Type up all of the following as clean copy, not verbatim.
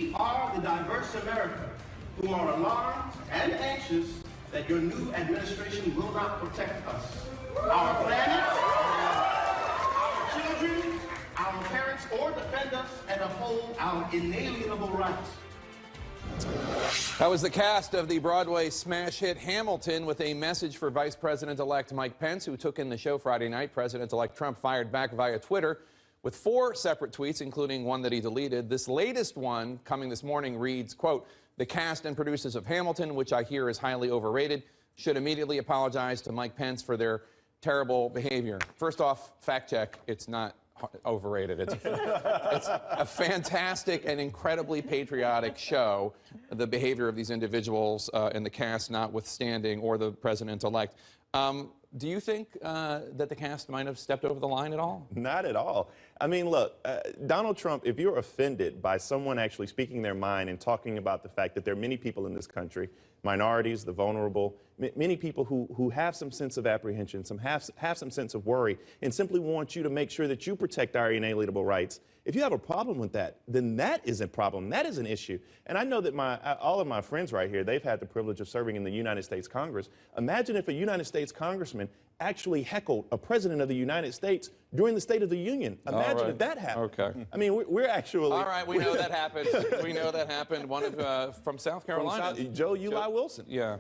We are the diverse America who are alarmed and anxious that your new administration will not protect us, our planet, our children, our parents, or defend us and uphold our inalienable rights. That was the cast of the Broadway smash hit Hamilton with a message for Vice President-elect Mike Pence, who took in the show Friday night. President-elect Trump fired back via Twitter with 4 separate tweets, including one that he deleted. This latest one, coming this morning, reads, quote, "The cast and producers of Hamilton, which I hear is highly overrated, should immediately apologize to Mike Pence for their terrible behavior." First off, fact check, it's not overrated. It's a fantastic and incredibly patriotic show, the behavior of these individuals and the cast notwithstanding, or the president-elect. Do you think that the cast might have stepped over the line at all? Not at all. I mean, look, Donald Trump, if you're offended by someone actually speaking their mind and talking about the fact that there are many people in this country, minorities, the vulnerable, many people who have some sense of apprehension, have some sense of worry, and simply want you to make sure that you protect our inalienable rights. If you have a problem with that, then that is a problem. That is an issue. And I know that all of my friends right here, they've had the privilege of serving in the United States Congress. Imagine if a United States congressman actually heckled a president of the United States during the State of the Union. Imagine if that happened. Okay. I mean, we're actually... All right, we know that happened. We know that happened. One of, from South Carolina. Joe Eli Wilson. Yeah.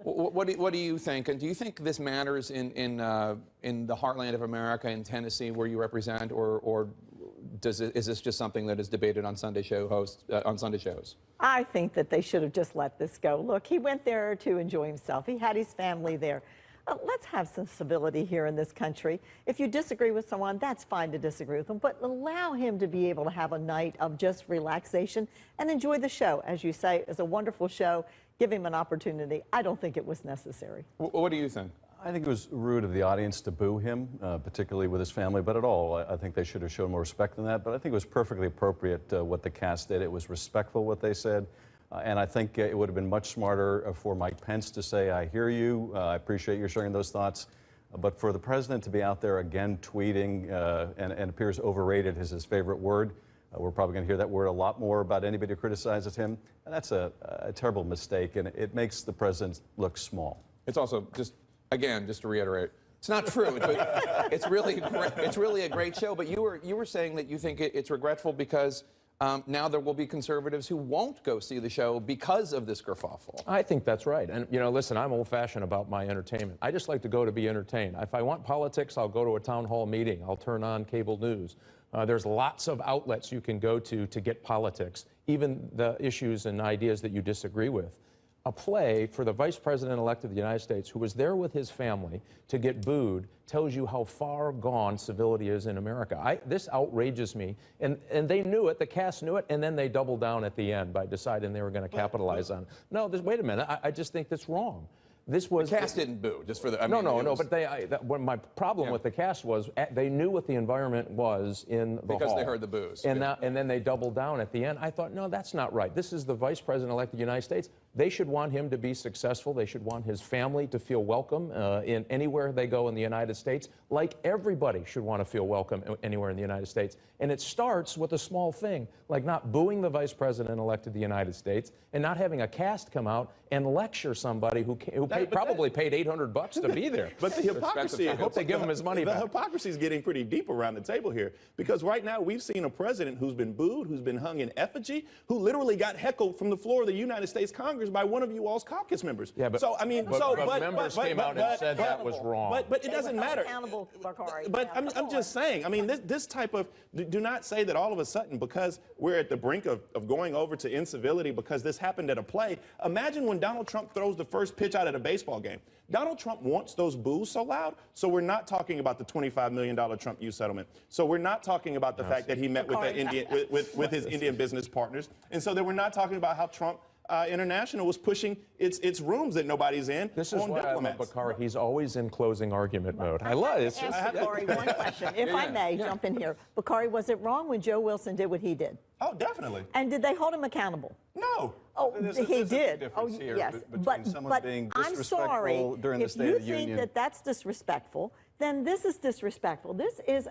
What do you think? And do you think this matters in the heartland of America, in Tennessee, where you represent, or is this just something that is debated on Sunday shows? I think that they should have just let this go. Look, he went there to enjoy himself. He had his family there. Let's have some civility here in this country. If you disagree with someone, that's fine to disagree with them, but allow him to be able to have a night of just relaxation and enjoy the show. As you say, it's a wonderful show. Give him an opportunity. I don't think it was necessary. What do you think? I think it was rude of the audience to boo him, particularly with his family, but at all. I think they should have shown more respect than that, but I think it was perfectly appropriate what the cast did. It was respectful what they said, and I think it would have been much smarter for Mike Pence to say, "I hear you, I appreciate your sharing those thoughts," but for the president to be out there again tweeting, and appears overrated is his favorite word. We're probably going to hear that word a lot more about anybody who criticizes him, and that's a terrible mistake, and it makes the president look small. It's also just... Again, just to reiterate, it's not true. It's really a great show. But you were saying that you think it's regretful because now there will be conservatives who won't go see the show because of this kerfuffle. I think that's right. And, you know, listen, I'm old-fashioned about my entertainment. I just like to go to be entertained. If I want politics, I'll go to a town hall meeting. I'll turn on cable news. There's lots of outlets you can go to get politics, even the issues and ideas that you disagree with. A play for the Vice President-elect of the United States, who was there with his family, to get booed tells you how far gone civility is in America. This outrages me, and they knew it, the cast knew it, and then they doubled down at the end by deciding they were going to capitalize on it. No, wait a minute, I just think that's wrong. This was... The cast didn't boo, just for the... No, but my problem with the cast was they knew what the environment was in the because hall. They heard the boos. And then they doubled down at the end. I thought, no, that's not right. This is the Vice President-elect of the United States. They should want him to be successful. They should want his family to feel welcome in anywhere they go in the United States, like everybody should want to feel welcome anywhere in the United States. And it starts with a small thing, like not booing the Vice President-elect of the United States and not having a cast come out and lecture somebody who probably paid $800 to be there. But the hypocrisy... I hope they give him his money back. The hypocrisy is getting pretty deep around the table here, because right now we've seen a president who's been booed, who's been hung in effigy, who literally got heckled from the floor of the United States Congress by one of you all's caucus members. Yeah, but, so, I mean, members came out and said that was wrong. But it doesn't matter. Accountable, Bakari. But I'm just saying, I mean, this type of... Do not say that all of a sudden, because we're at the brink of going over to incivility because this happened at a play. Imagine when Donald Trump throws the first pitch out at a baseball game. Donald Trump wants those boos so loud, so we're not talking about the $25 million Trump youth settlement. So we're not talking about the fact that he met with the with his Indian business partners. And so then we're not talking about how Trump International was pushing its rooms that nobody's in. This is why I love Bakari. He's always in closing argument mode. I love it. Ask Bakari one question, if I may jump in here. Bakari, was it wrong when Joe Wilson did what he did? Oh, definitely. And did they hold him accountable? No. Oh, he did. Oh, yes. But I'm sorry. during the If State you of the think Union. that that's disrespectful, then this is disrespectful. This is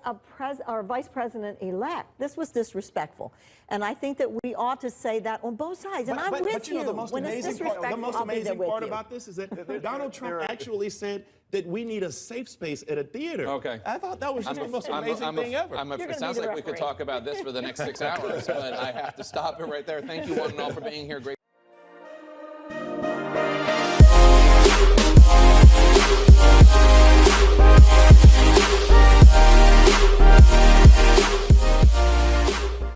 our vice president-elect. This was disrespectful. And I think that we ought to say that on both sides. And I'm with you know, the most when it's amazing part, disrespectful, I'll be there with you. about this is that Donald Trump actually said that we need a safe space at a theater. Okay. I thought that was just the most amazing thing ever. It sounds like we could talk about this for the next 6 hours, but I have to stop it right there. Thank you one and all for being here. Great